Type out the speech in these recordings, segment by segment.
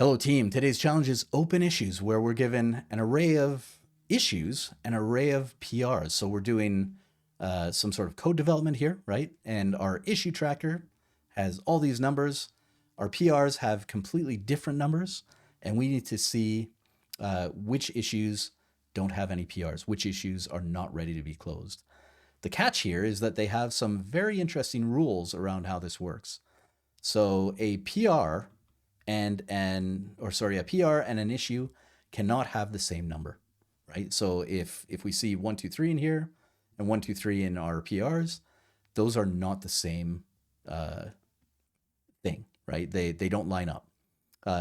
Hello team, today's challenge is open issues where we're given an array of issues, an array of PRs. So we're doing some sort of code development here, right? And our issue tracker has all these numbers. Our PRs have completely different numbers, and we need to see which issues don't have any PRs, which issues are not ready to be closed. The catch here is that they have some very interesting rules around how this works. So a PR and a PR and an issue cannot have the same number, right? So if we see 1, 2, 3 in here and 1, 2, 3 in our PRs, those are not the same thing, right? They don't line up.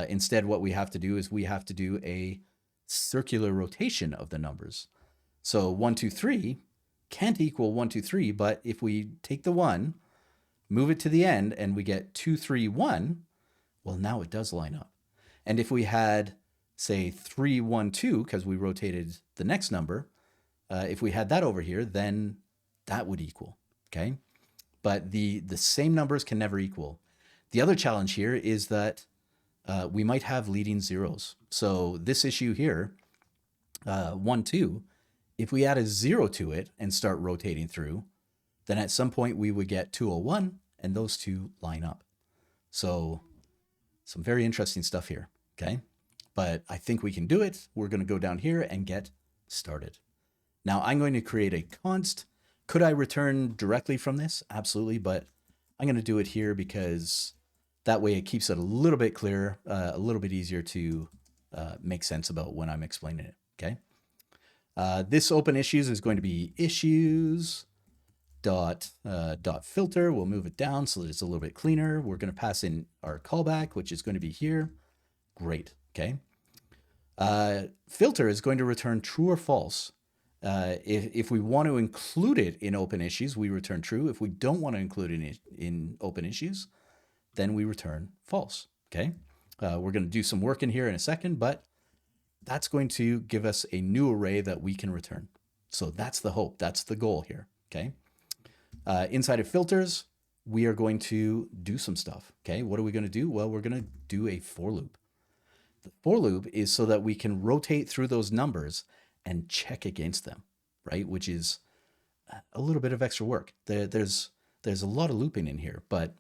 Instead, what we have to do is we have to do a circular rotation of the numbers. So 1, 2, 3 can't equal 1, 2, 3, but if we take the 1, move it to the end, and we get 2, 3, 1, well, now it does line up. And if we had, say, 3, 1, 2, because we rotated the next number, if we had that over here, then that would equal, okay? But the same numbers can never equal. The other challenge here is that we might have leading zeros. So this issue here, 1, 2, if we add a 0 to it and start rotating through, then at some point we would get 201, and those two line up. So some very interesting stuff here, okay? But I think we can do it. We're going to go down here and get started. Now I'm going to create a const. Could I return directly from this? Absolutely, but I'm going to do it here because that way it keeps it a little bit clearer, a little bit easier to make sense about when I'm explaining it, okay? This open issues is going to be issues dot filter. We'll move it down so that it's a little bit cleaner. We're going to pass in our callback, which is going to be here. Great. Okay. Filter is going to return true or false. If we want to include it in open issues, we return true. If we don't want to include it in open issues, then we return false. Okay. We're going to do some work in here in a second, but that's going to give us a new array that we can return. So that's the hope. That's the goal here. Okay. Inside of filters, we are going to do some stuff. Okay, what are we going to do? Well, we're going to do a for loop. The for loop is so that we can rotate through those numbers and check against them, right? Which is a little bit of extra work. There's a lot of looping in here, but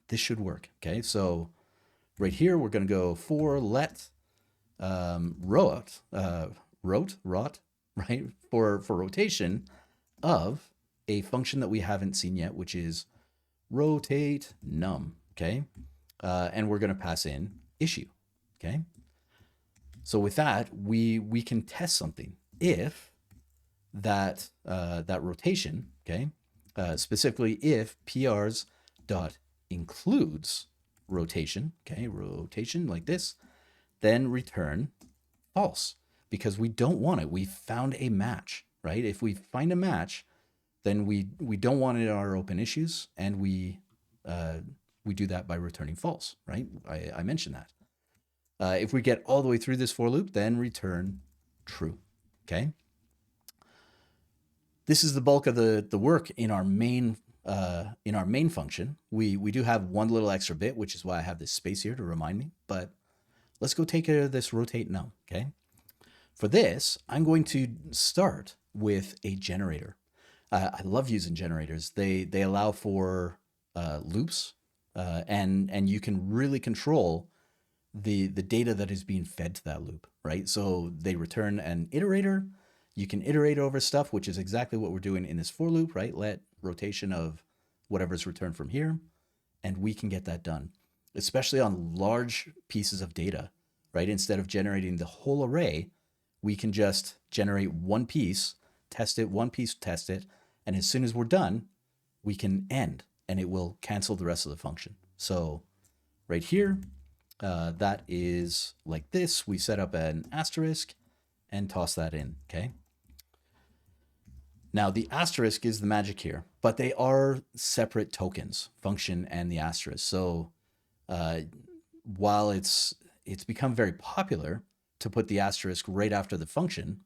this should work. Okay, so right here we're going to go for let rot, right? For rotation of a function that we haven't seen yet, which is rotate num, okay? And we're gonna pass in issue, okay? So with that, we can test something. If that rotation, okay, specifically if PRs dot includes rotation, okay, rotation like this, then return false, because we don't want it. We found a match, right? If we find a match, then we don't want it in our open issues, and we do that by returning false, right? I mentioned that. If we get all the way through this for loop, then return true, okay? This is the bulk of the work in our main function. We do have one little extra bit, which is why I have this space here to remind me, but let's go take care of this rotate num, okay? For this, I'm going to start with a generator. I love using generators. They allow for loops, and you can really control the data that is being fed to that loop, right? So they return an iterator. You can iterate over stuff, which is exactly what we're doing in this for loop, right? Let rotation of whatever's returned from here, and we can get that done, especially on large pieces of data, right? Instead of generating the whole array, we can just generate one piece, test it, one piece, test it, and as soon as we're done, we can end, and it will cancel the rest of the function. So right here, that is like this. We set up an asterisk and toss that in, okay? Now the asterisk is the magic here, but they are separate tokens, function and the asterisk. So while it's become very popular to put the asterisk right after the function,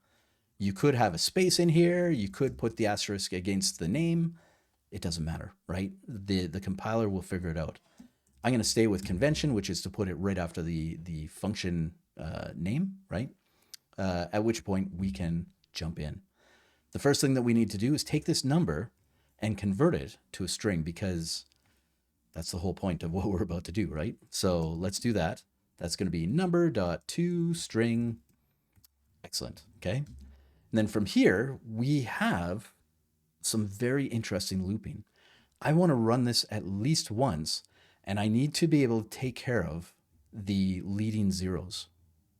you could have a space in here. You could put the asterisk against the name. It doesn't matter, right? The compiler will figure it out. I'm going to stay with convention, which is to put it right after the function name, right? At which point we can jump in. The first thing that we need to do is take this number and convert it to a string, because that's the whole point of what we're about to do, right? So let's do that. That's going to be number.toString. Excellent. Okay. And then from here, we have some very interesting looping. I want to run this at least once, and I need to be able to take care of the leading zeros,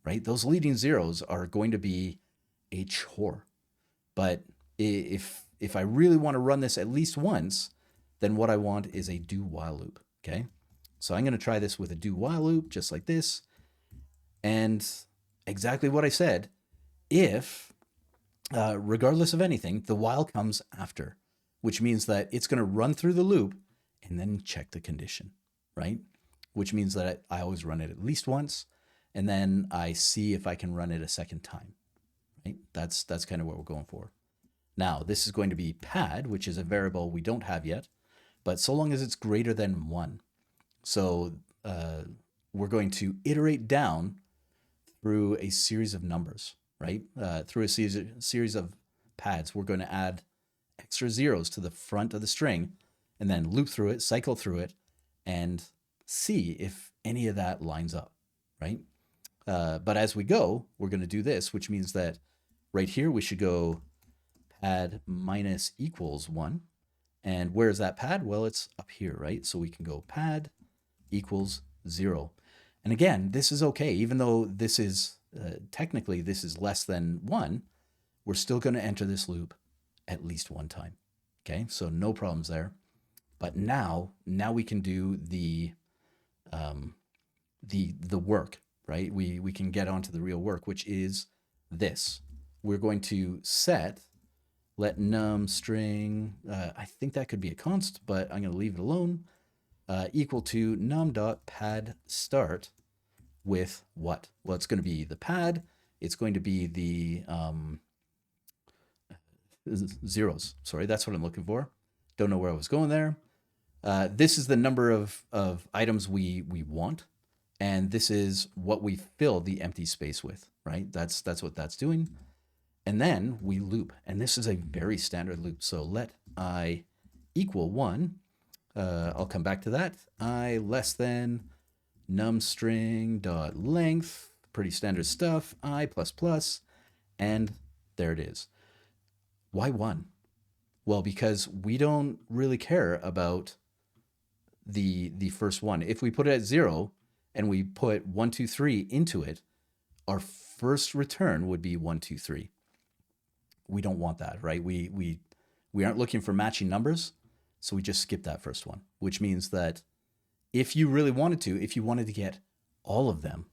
right? Those leading zeros are going to be a chore. But if I really want to run this at least once, then what I want is a do while loop, okay? So I'm going to try this with a do while loop, just like this. And exactly what I said, if, regardless of anything, the while comes after, which means that it's going to run through the loop and then check the condition, right? Which means that I always run it at least once, and then I see if I can run it a second time, right? That's kind of what we're going for. Now, this is going to be pad, which is a variable we don't have yet, but so long as it's greater than 1. So we're going to iterate down through a series of numbers, right? Through a series of pads, we're going to add extra zeros to the front of the string and then loop through it, cycle through it, and see if any of that lines up, right? But as we go, we're going to do this, which means that right here we should go pad minus equals 1. And where is that pad? Well, it's up here, right? So we can go pad equals 0. And again, this is okay. Even though this is, technically this is less than 1, we're still going to enter this loop at least one time. Okay, so no problems there. But now we can do the work, right? We can get onto the real work, which is this. We're going to set let num string, I think that could be a const, but I'm going to leave it alone, equal to num.pad start with what? Well, it's going to be the pad. It's going to be the zeros. Sorry, that's what I'm looking for. Don't know where I was going there. This is the number of items we want, and this is what we fill the empty space with, right? That's what that's doing. And then we loop, and this is a very standard loop. So let I equal 1. I'll come back to that. I less than num string dot length, pretty standard stuff. I plus plus, and there it is. Why 1? Well, because we don't really care about the first one. If we put it at 0 and we put 1, 2, 3 into it, our first return would be 1, 2, 3. We don't want that, right? We aren't looking for matching numbers, so we just skip that first one, which means that if you really wanted to, if you wanted to get all of them,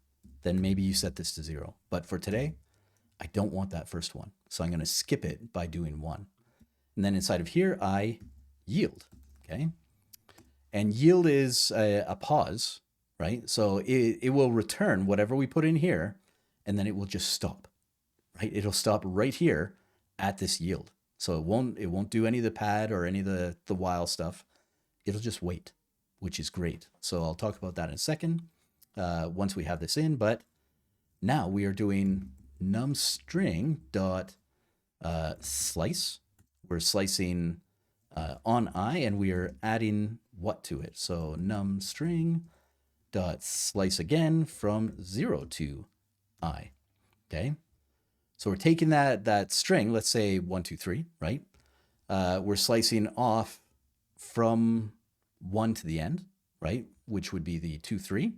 then maybe you set this to 0. But for today, I don't want that first one, so I'm going to skip it by doing 1. And then inside of here, I yield, okay? And yield is a pause, right? So it will return whatever we put in here, and then it will just stop, right? It'll stop right here at this yield. So it won't do any of the pad or any of the while stuff. It'll just wait, which is great. So I'll talk about that in a second once we have this in. But now we are doing numString dot slice. We're slicing on I, and we are adding what to it. So numString dot slice again from 0 to I. Okay. So we're taking that string, let's say 1, 2, 3, right? We're slicing off from 1 to the end, right? Which would be the 2, 3.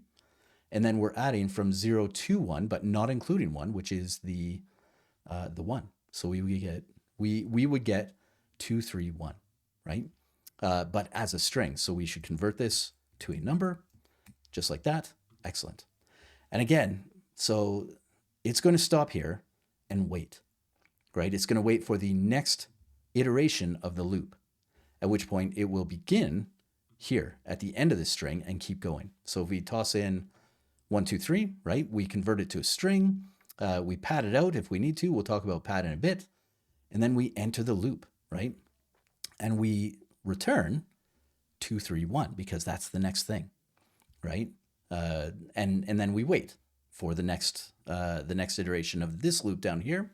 And then we're adding from 0 to 1, but not including 1, which is the 1. So we would get 2, 3, 1, right? But as a string. So we should convert this to a number, just like that. Excellent. And again, so it's going to stop here and wait, right? It's going to wait for the next iteration of the loop, at which point it will begin here at the end of this string and keep going. So if we toss in 1, 2, 3, right? We convert it to a string. We pad it out if we need to. We'll talk about pad in a bit. And then we enter the loop, right? And we return 2, 3, 1 because that's the next thing. right? And then we wait for the next iteration of this loop down here,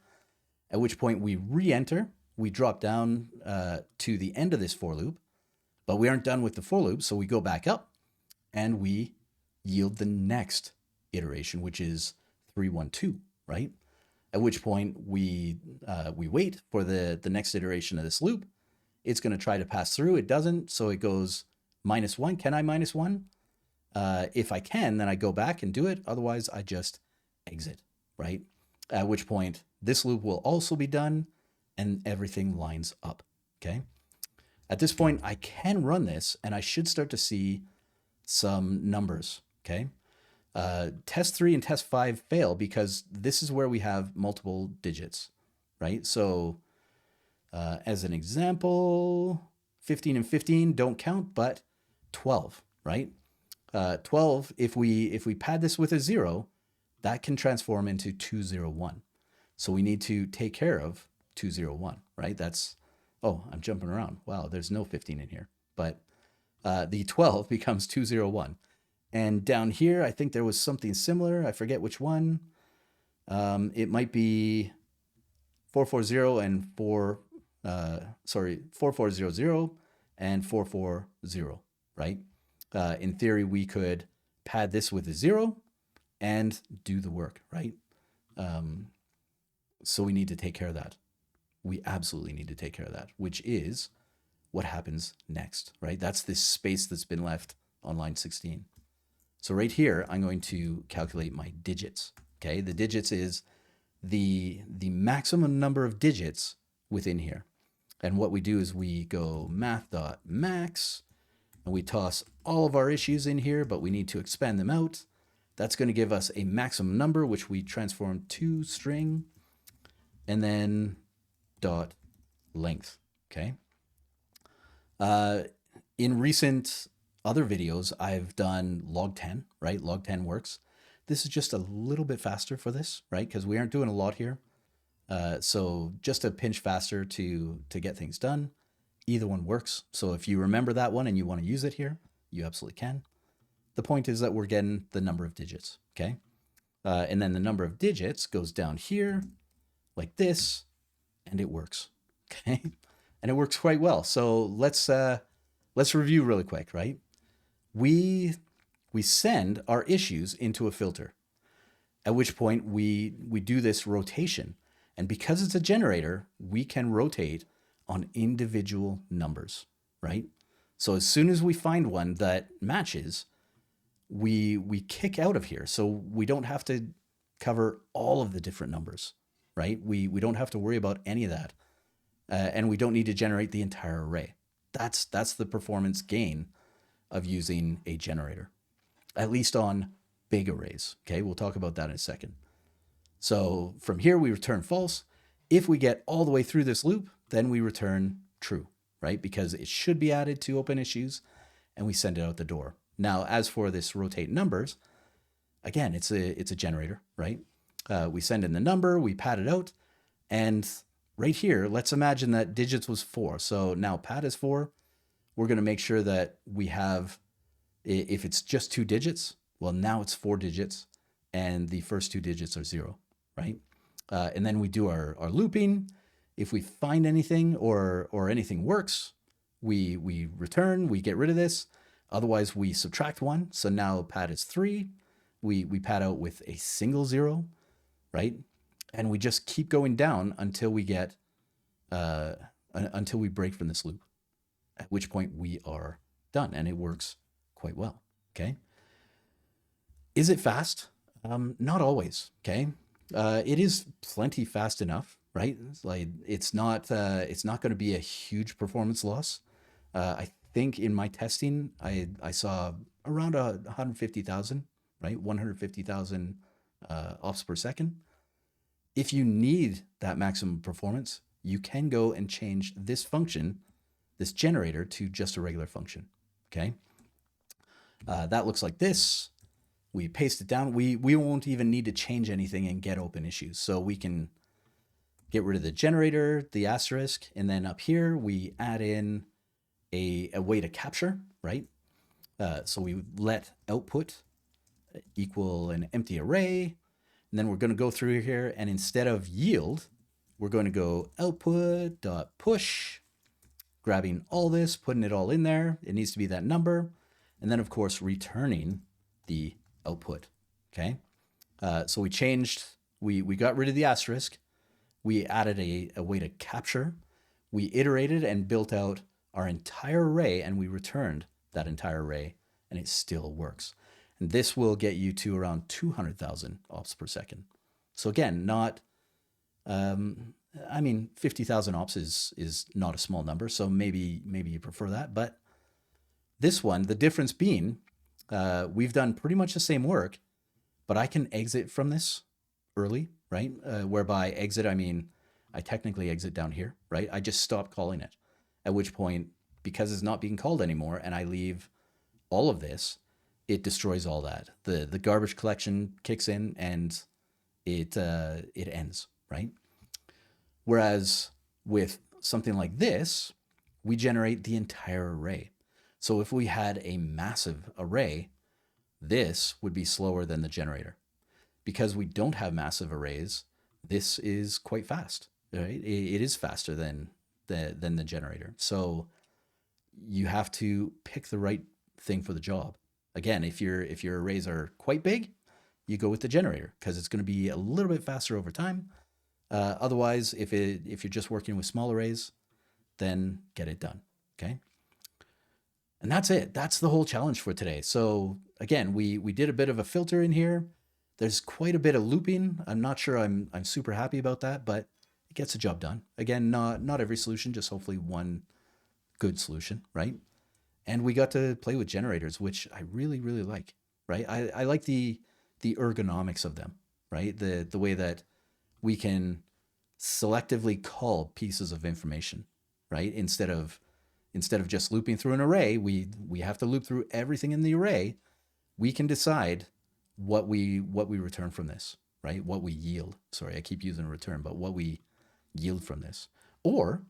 at which point we re-enter, we drop down to the end of this for loop, but we aren't done with the for loop, so we go back up and we yield the next iteration, which is 312, right? At which point we wait for the next iteration of this loop. It's going to try to pass through. It doesn't, so it goes -1. Can I -1? If I can, then I go back and do it. Otherwise, I just exit, right? At which point this loop will also be done and everything lines up, okay? At this point, I can run this and I should start to see some numbers, okay? Test 3 and test 5 fail because this is where we have multiple digits, right? So as an example, 15 and 15 don't count, but 12, right? 12, if we pad this with a 0, that can transform into 201. So we need to take care of 201, right? That's, oh, I'm jumping around. Wow, there's no 15 in here. But the 12 becomes 201. And down here, I think there was something similar. I forget which one. It might be 440 and 4400 and 440, right? In theory, we could pad this with a 0 and do the work, right? So we need to take care of that. We absolutely need to take care of that, which is what happens next, right? That's this space that's been left on line 16. So right here, I'm going to calculate my digits, okay? The digits is the maximum number of digits within here. And what we do is we go math.max, and we toss all of our issues in here, but we need to expand them out. That's going to give us a maximum number, which we transform to string, and then dot length, okay? In recent other videos, I've done log 10, right? Log 10 works. This is just a little bit faster for this, right? Because we aren't doing a lot here. So just a pinch faster to get things done. Either one works. So if you remember that one and you want to use it here, you absolutely can. The point is that we're getting the number of digits, okay? And then the number of digits goes down here like this, and it works, okay? And it works quite well. So let's review really quick, right? We send our issues into a filter, at which point we do this rotation. And because it's a generator, we can rotate on individual numbers, right? So as soon as we find one that matches, we kick out of here. So we don't have to cover all of the different numbers, right? We don't have to worry about any of that. And we don't need to generate the entire array. That's the performance gain of using a generator, at least on big arrays. Okay, we'll talk about that in a second. So from here, we return false. If we get all the way through this loop, then we return true, right? Because it should be added to open issues, and we send it out the door. Now, as for this rotate numbers, again, it's a generator, right? We send in the number, we pad it out, and right here, let's imagine that digits was 4. So now pad is 4. We're going to make sure that we have, if it's just 2 digits, well, now it's 4 digits, and the first 2 digits are 0, right? And then we do our looping. If we find anything or anything works, we return, we get rid of this. Otherwise, we subtract 1. So now pad is 3. We pad out with a single 0, right? And we just keep going down until we get, until we break from this loop, at which point we are done, and it works quite well, okay? Is it fast? Not always, okay? It is plenty fast enough, right? It's not going to be a huge performance loss. I think in my testing, I saw around 150,000, right? 150,000 ops per second. If you need that maximum performance, you can go and change this function, this generator, to just a regular function, okay? That looks like this. We paste it down. We won't even need to change anything and get open issues. So we can get rid of the generator, the asterisk, and then up here we add in a way to capture, right? So we let output equal an empty array. And then we're going to go through here, and instead of yield, we're going to go output dot push, grabbing all this, putting it all in there. It needs to be that number. And then, of course, returning the output. Okay. So we changed, we got rid of the asterisk. We added a way to capture. We iterated and built out our entire array, and we returned that entire array, and it still works. And this will get you to around 200,000 ops per second. So again, not, 50,000 ops is not a small number. So maybe you prefer that. But this one, the difference being, we've done pretty much the same work, but I can exit from this early, right? Whereby exit, I technically exit down here, right? I just stop calling it. At which point, because it's not being called anymore, and I leave all of this, it destroys all that. The garbage collection kicks in, and it ends, right? Whereas with something like this, we generate the entire array. So if we had a massive array, this would be slower than the generator. Because we don't have massive arrays, this is quite fast, right? It is faster than the generator. So you have to pick the right thing for the job. Again, if your arrays are quite big, you go with the generator because it's going to be a little bit faster over time. Otherwise, if you're just working with small arrays, then get it done. Okay. And that's it. That's the whole challenge for today. So again, we did a bit of a filter in here. There's quite a bit of looping. I'm not sure I'm super happy about that, but it gets the job done. Again, not every solution, just hopefully one good solution, right? And we got to play with generators, which I really, really like, right? I like the ergonomics of them, right? The way that we can selectively call pieces of information, right? Instead of just looping through an array, we have to loop through everything in the array. We can decide what we return from this, right? What we yield. Sorry, I keep using return, but what we yield from this. Or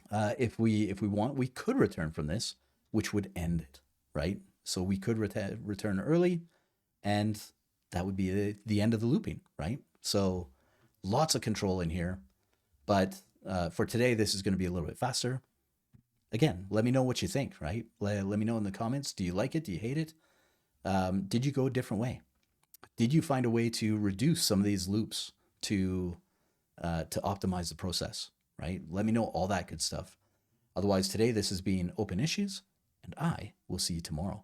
if we want, we could return from this, which would end it, right? So we could return early, and that would be the end of the looping, right? So lots of control in here, but for today, this is going to be a little bit faster. Again, let me know what you think, right? Let me know in the comments. Do you like it? Do you hate it? Did you go a different way? Did you find a way to reduce some of these loops to optimize the process, right? Let me know all that good stuff. Otherwise, today this has been Open Issues, and I will see you tomorrow.